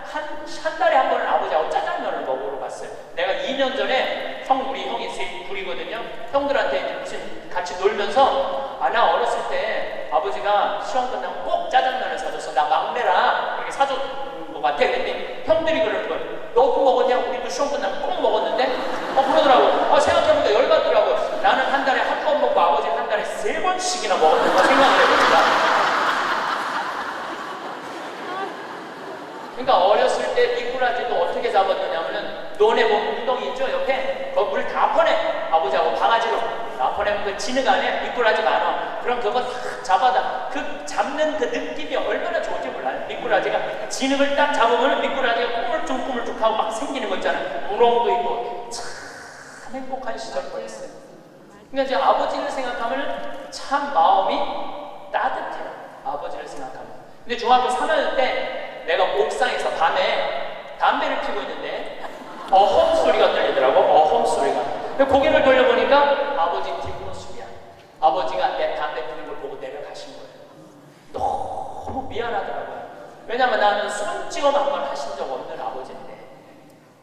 한 달에 한 번은 아버지하고 짜장면을 먹으러 갔어요. 내가 2년 전에 우리 형이 둘이거든요. 형들한테 이제 무슨 같이 놀면서 나 어렸을 때 아버지가 시험 끝나면 꼭 짜장면을 사줘서 나 막내라 이렇게 사줬던 것 같아. 그랬더니 형들이 그러는 거예요. 너 그거 먹었냐? 우리도 시험 끝나면 꼭 먹었는데? 그러더라고. 생각해보니까 열받더라고. 나는 한 달에 한 번 먹고 아버지는 한 달에 3번씩이나 먹었던 거 생각을 해봅니다. 그러니까 어렸을 때 미꾸라지도 어떻게 잡았느냐면은 너네 뭐 웅덩이 있죠? 옆에 그 물 다 퍼내. 아버지하고 바가지로 다 퍼내면 그 진흙 안에 미꾸라지 많아. 그럼 그거 딱 잡아다. 그 잡는 그 느낌이 얼마나 좋은지 몰라요. 미꾸라지가 진흙을 딱 잡으면 미꾸라지가 꾸물쭉꾸물쭉 하고 막 생기는 거 있잖아요. 우렁도 있고 참 행복한 시절 보냈어요. 그러니까 이제 아버지를 생각하면 참 마음이 따뜻해요. 아버지를 생각하면. 근데 중학교 3학년 때 내가 옥상에서 밤에 담배를 피고 있는데 어험 소리가 들리더라고. 어험 소리가. 고개를 돌려보니까 아버지 뒷모습이야. 아버지가 내 담배 피는 걸 보고 내려가신 거예요. 너무 미안하더라고요. 왜냐면 나는 손찌검 한 번 하신 적 없는 아버지인데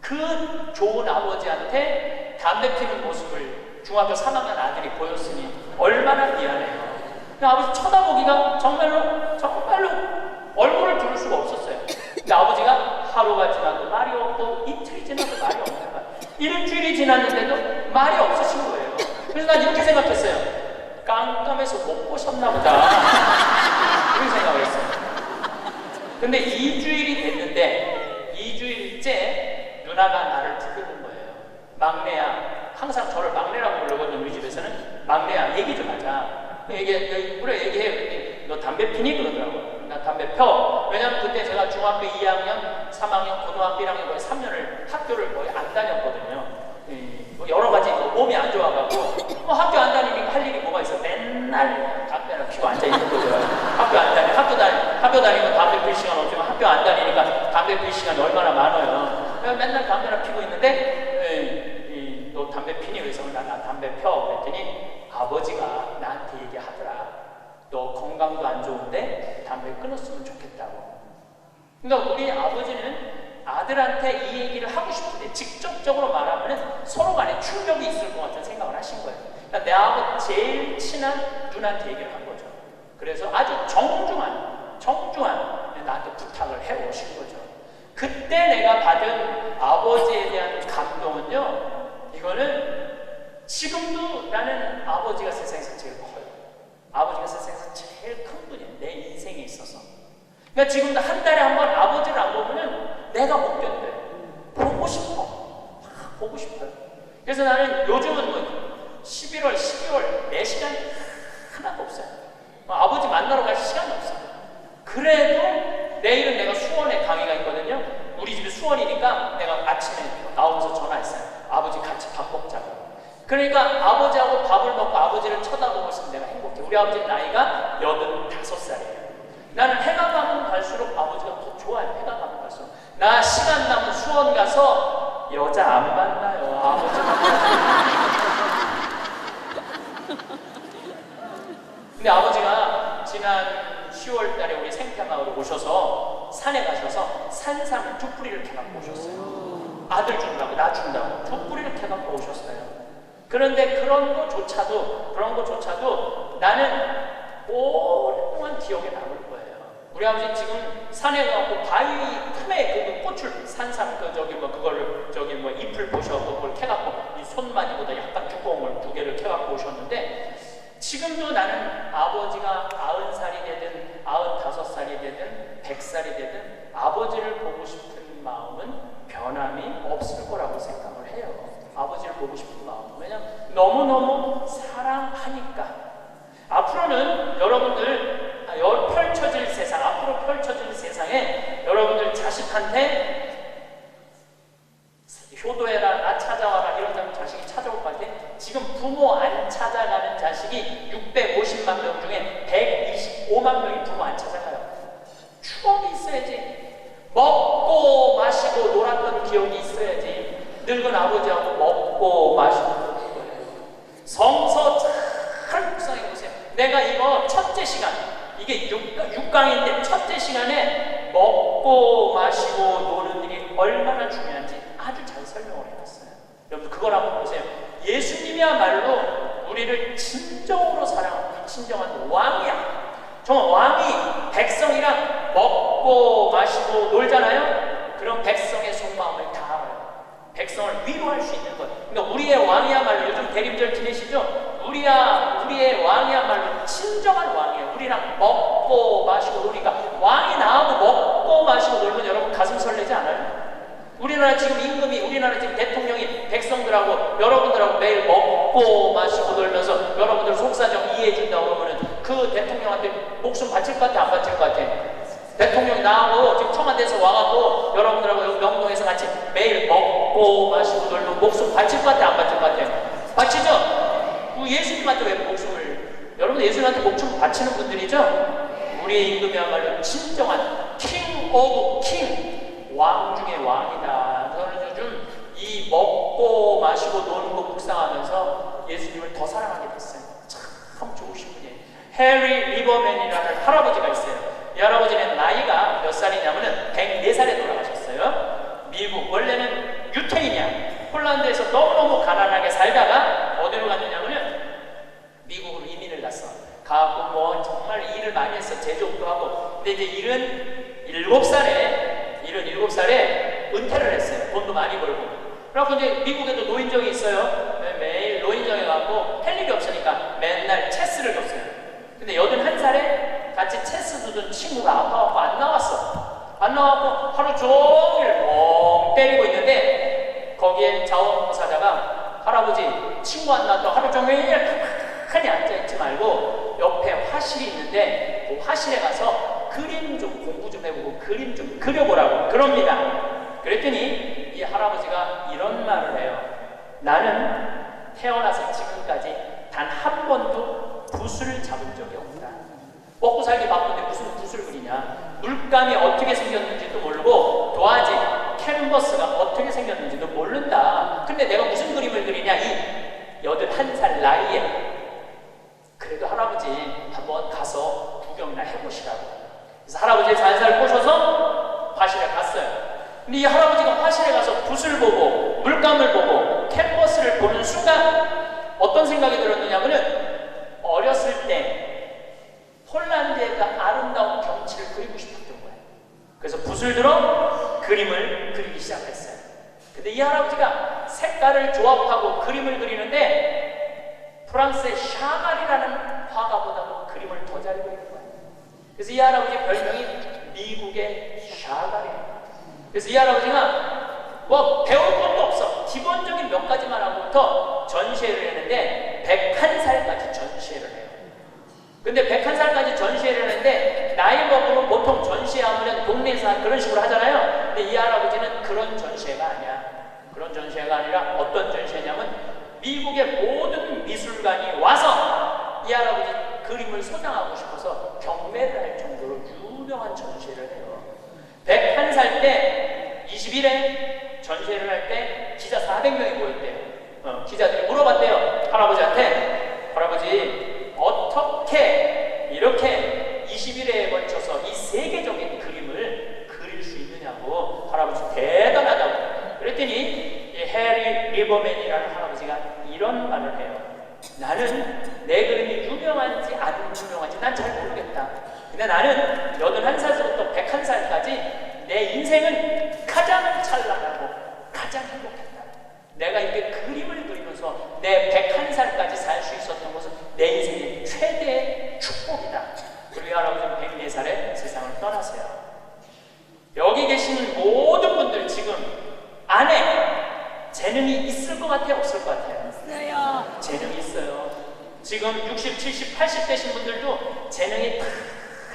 그 좋은 아버지한테 담배 피는 모습을 중학교 3학년 아들이 보였으니 얼마나 미안해요. 아버지 쳐다보기가 정말로 얼굴을 들을 수가 없었어요. 근데 아버지가 하루가 지나도 말이 없고 이틀이 지나도 말이 없는 거야. 일주일이 지났는데도 말이 없으신 거예요. 그래서 난 이렇게 생각했어요. 깜깜해서 못 보셨나 보다. 그런 생각을 했어요. 근데 2주일이 됐는데 2주일째 누나가 나를 부르는 거예요. 막내야. 항상 저를 막내라고 부르거든. 우리 집에서는. 막내야 얘기 좀 하자. 그래 얘기해. 그랬더니 너 담배 피니? 그러더라고. 나 담배 펴. 왜냐면 그때 제가 중학교 2학년, 3학년, 고등학교 1학년 거의 3년을 학교를 거의 안 다녔거든요. 뭐 여러 가지 몸이 안 좋아가지고 뭐 학교 안 다니니까 할 일이 뭐가 있어. 맨날 담배를 피고 앉아 있는 거죠. 학교 다니면 담배 필 시간 없지만 학교 안 다니니까 담배 필 시간이 얼마나 많아요. 맨날 담배를 피고 있는데 너 담배 피니? 그래서 나 담배 펴. 그랬더니 아버지가 나한테 얘기하더라. 너 건강도 안 좋은데 담배 끊었으면 좋겠다고. 그러니까 우리 아버지는 아들한테 이 얘기를 하고 싶은데 직접적으로 말하면 서로 간에 충격이 있을 것 같은 생각을 하신 거예요. 그러니까 내하고 제일 친한 누나한테 얘기를 한 거죠. 그래서 아주 정중한 나한테 부탁을 해오신 거죠. 그때 내가 받은 아버지에 대한 감동은요, 이거는 지금도 나는 아버지가 세상에서 제일 커요. 아버지가 세상에서 제일 큰 분이에요. 내 인생에 있어서. 그러니까 지금도 한 달에 한 번 아버지를 안 보면은 내가 못 견뎌요. 보고 싶어. 보고 싶어요. 그래서 나는 요즘은 뭐 11월, 12월 내 시간이 하나도 없어요. 아버지 만나러 갈 시간이 없어요. 그래도 내일은 내가 수원에 강의가 있거든요. 우리 집이 수원이니까 내가 아침에 나오면서 전화했어요. 아버지 같이 밥 먹자고. 그러니까 아버지하고 밥을 먹고 아버지를 쳐다보고 있으면 내가 행복해. 우리 아버지 나이가 85살이에요. 나는 해가 가면 갈수록 아버지가 더 좋아요. 해가 가면 갈수록. 나 시간 남은 수원 가서 여자 안 만나요. 아버지 근데 아버지가 지난 10월 달에 우리 생태마을로 오셔서 산에 가셔서 산삼을 두 뿌리를 캐갖고 오셨어요. 아들 준다고, 나 준다고 두 뿌리를 캐갖고 오셨어요. 그런데 그런 거조차도 나는 오랫동안 기억에 남을 거예요. 우리 아버지 지금 산에 가고 바위 틈에 그 꽃을 산삼 잎을 보셔서 그걸 캐갖고 이 손마디보다 약간 두꺼운 걸 2개를 캐갖고 오셨는데 지금도 나는 아버지가 90살이 되든 95살이 되든 100살이 되든 아버지를 보고 싶은 마음은 변함이 없을 거라고 생각을 해요. 아버지를 보고 싶은 마음. 왜냐면 너무너무 사랑하니까. 앞으로는 여러분들 앞으로 펼쳐질 세상에 여러분들 자식한테 효도해라, 나 찾아와라 이러자면 자식이 찾아올 것 같아. 지금 부모 안 찾아가는 자식이 650만 명 중에 125만 명이 부모 안 찾아가요. 추억이 있어야지. 먹고 마시고 놀았던 기억이 있어야지. 늙은 아버지하고 먹고 마시고 놀았던 거예요. 성서 잘 묵상해보세요. 내가 이거 첫째 시간, 이게 6강인데 첫째 시간에 먹고 마시고 노는 일이 얼마나 중요한지 아주 잘 설명을 해놨어요. 여러분 그걸 한번 보세요. 예수님이야말로 우리를 진정으로 사랑하는 진정한 왕이야. 정말 왕이 백성이랑 먹고 마시고 놀잖아요. 그럼 백성의 속마음을 다 알아요. 백성을 위로할 수 있는 것. 그러니까 우리의 왕이야말로 요즘 대림절 지내시죠? 우리의 왕이야말로 진정한 왕이에요. 우리랑 먹고 마시고 노니까 왕이 나하고 먹고 마시고 놀면 여러분 가슴 설레지 않아요? 우리나라 지금 임금이, 우리나라 지금 대통령이 백성들하고 여러분들하고 매일 먹고 마시고 놀면서 여러분들 속사정 이해해준다고 그러면은 그 대통령한테 목숨 바칠 것 같아, 안 바칠 것 같아? 대통령이 나하고 지금 청와대에서 와갖고 여러분들하고 여기 명동에서 같이 매일 먹고 마시고 놀면 목숨 바칠 것 같아, 안 바칠 것 같아? 바치죠? 예수님한테 왜 목숨을, 여러분들 예수님한테 목숨 바치는 분들이죠? 우리의 임금이야말로 진정한 king of king, 왕 중의 왕이다. 저는 요즘 이 먹고 마시고 노는 거 묵상하면서 예수님을 더 사랑하게 됐어요. 참 좋으신 분이에요. 해리 리버맨이라는 할아버지가 있어요. 이 할아버지는 나이가 몇 살이냐면은 104살에 돌아가셨어요. 미국, 원래는 유태인이야. 폴란드에서 너무너무 가난하게 살다가 어디로 갔느냐면은 미국으로 이민을 갔어. 가고 뭐 정말 일을 많이 했어. 제조업도 하고. 근데 이제 77살에 은퇴를 했어요. 돈도 많이 벌고. 그래갖고 이제 미국에도 노인정이 있어요. 매일 노인정에 가고 할 일이 없으니까 맨날 체스를 줬어요. 근데 81살에 같이 체스 두던 친구가 아파갖고 안 나왔어. 안 나와갖고 하루 종일 멍 때리고 있는데 거기에 자원봉사자가 할아버지 친구 안 나왔다고 하루 종일 가만히 앉아있지 말고 옆에 화실이 있는데 그 화실에 가서 그림 좀 공부 좀 해보고 그림 좀 그려보라고 그럽니다. 그랬더니 이 할아버지가 이런 말을 해요. 나는 태어나서 지금까지 단 한 번도 붓을 잡은 적이 없다. 먹고 살기 바쁜데 무슨 붓을 그리냐. 물감이 어떻게 생겼는지도 모르고 도화지, 캔버스가 어떻게 생겼는지도 모른다. 근데 내가 무슨 그림을 그리냐, 이 81살 나이에. 그래도 할아버지 한번 가서 구경이나 해보시라고. 그래서 할아버지 살살 꼬셔서 화실에 갔어요. 근데 이 할아버지가 화실에 가서 붓을 보고 물감을 보고 캔버스를 보는 순간 어떤 생각이 들었느냐면은 어렸을 때 폴란드의 그 아름다운 경치를 그리고 싶었던 거예요. 그래서 붓을 들어 그림을 그리기 시작했어요. 근데 이 할아버지가 색깔을 조합하고 그림을 그리는데 프랑스의 샤갈이라는 화가보다도 그림을 더 잘 그리는 거예요. 그래서 이 할아버지 별명이 미국의 샤갈이에요. 그래서 이 할아버지가 뭐 배울 것도 없어. 기본적인 몇 가지만 하고부터 전시회를 했는데 101살까지 전시회를 해요. 근데 101살까지 전시회를 했는데 나이 먹으면 보통 전시회하면 동네에서 그런 식으로 하잖아요. 근데 이 할아버지는 그런 전시회가 아니야. 그런 전시회가 아니라 어떤 전시회냐면 미국의 모든 미술관이 와서 이 할아버지 그림을 소장하고 싶어서 경매를 할 정도로 유명한 전시회를 해요. 101살 때 20일에 전시회를 할 때 기자 400명이 모였대요. 기자들이 물어봤대요. 할아버지한테. 할아버지 어떻게 이렇게 20일에 걸쳐서 이 세계적인 그림을 그릴 수 있느냐고. 할아버지 대단하다고. 그랬더니 이 해리 리버맨이라는 할아버지가 이런 말을 해요. 나는 내 그림이 유명한지 안 유명한지 난 잘 모르겠다. 근데 나는 81살부터 101살까지 내 인생은 가장 찬란하고 가장 행복했다. 내가 이렇게 그림을 그리면서 내 101살까지 살 수 있었던 것은 내 인생의 최대의 축복이다. 그리고 이 할아버지는 104살에 세상을 떠나세요. 여기 계신 모든 분들 지금 안에 재능이 있을 것 같아요? 없을 것 같아요? 있어요. 재능이 있어요. 지금 60, 70, 80 되신 분들도 재능이 다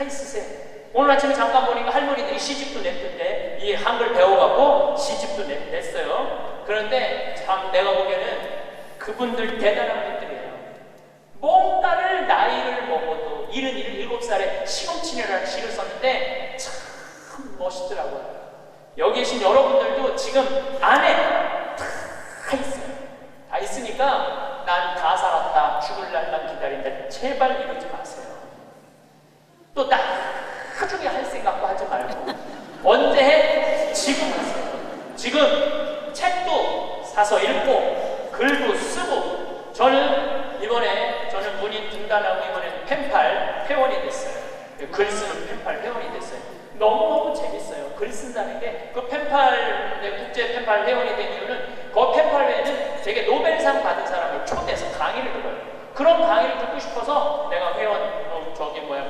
있으세요. 오늘 아침에 잠깐 보니까 할머니들이 시집도 냈던데 이 한글 배워갖고 시집도 냈어요. 그런데 참 내가 보기에는 그분들 대단한 분들이에요. 뭔가를 나이를 먹어도 77살에 시금치네라는 시를 썼는데 참 멋있더라고요. 여기 계신 여러분들도 지금 안에 다 있어요. 다 있으니까 난 다 살았다, 죽을 날만 기다린다, 제발 이러지 마세요. 또 나중에 할 생각도 하지 말고 언제 해? 지금 하세요. 지금 책도 사서 읽고 글도 쓰고. 저는 문인 등단하고 이번에 펜팔 회원이 됐어요. 글 쓰는 펜팔 회원이 됐어요. 너무너무 재밌어요. 글 쓴다는 게. 그 펜팔, 국제 펜팔 회원이 된 이유는 그 펜팔 회에는 되게 노벨상 받은 사람을 초대해서 강의를 들어요. 그런 강의를 듣고 싶어서 내가 회원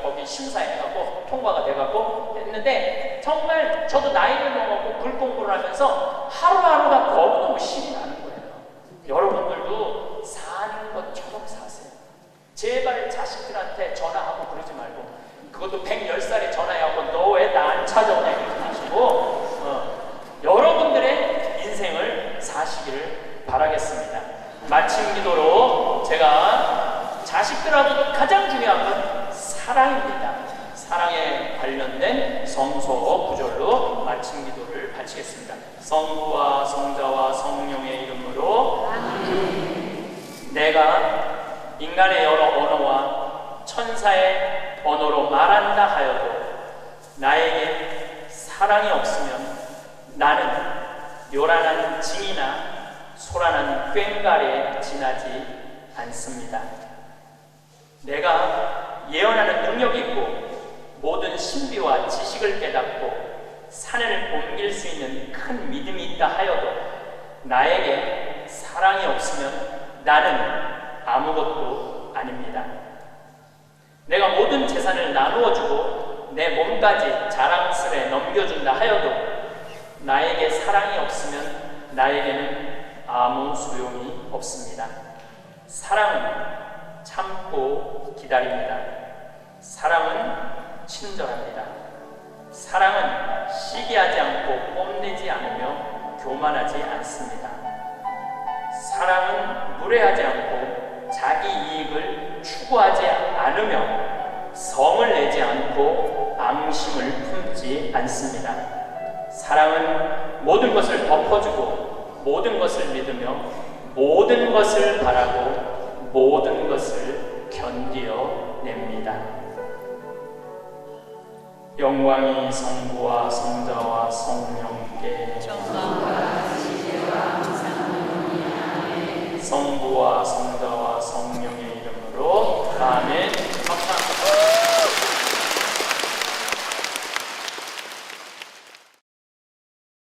거기 심사해가고 통과가 돼가고 했는데, 정말 저도 나이를 먹었고 글 공부를 하면서 하루하루가 너무너무 신이 나는 거예요. 여러분들도 사는 것처럼 사세요. 제발 자식들한테 전화하고 그러지 말고, 그것도 110살에 전화해갖고 너 왜 나 안 찾아오냐 이러지 마시고 여러분들의 인생을 사시기를 바라겠습니다. 마침 기도로 제가 자식들하고도 가장 중요한 건 사랑입니다. 사랑에 관련된 성서 구절로 마침 기도를 바치겠습니다. 성부와 성자와 성령의 이름으로 아멘. 내가 인간의 여러 언어와 천사의 언어로 말한다 하여도 나에게 사랑이 없으면 나는 요란한 징이나 소란한 꽹과리에 지나지 않습니다. 내가 예언하는 능력이 있고 모든 신비와 지식을 깨닫고 산을 옮길 수 있는 큰 믿음이 있다 하여도 나에게 사랑이 없으면 나는 아무것도 아닙니다. 내가 모든 재산을 나누어주고 내 몸까지 자랑스레 넘겨준다 하여도 나에게 사랑이 없으면 나에게는 아무 소용이 없습니다. 사랑은 참고 기다립니다. 사랑은 친절합니다. 사랑은 시기하지 않고 뽐내지 않으며 교만하지 않습니다. 사랑은 무례하지 않고 자기 이익을 추구하지 않으며 성을 내지 않고 앙심을 품지 않습니다. 사랑은 모든 것을 덮어주고 모든 것을 믿으며 모든 것을 바라고 모든 것을 견디어냅니다. 영광이 성부와 성자와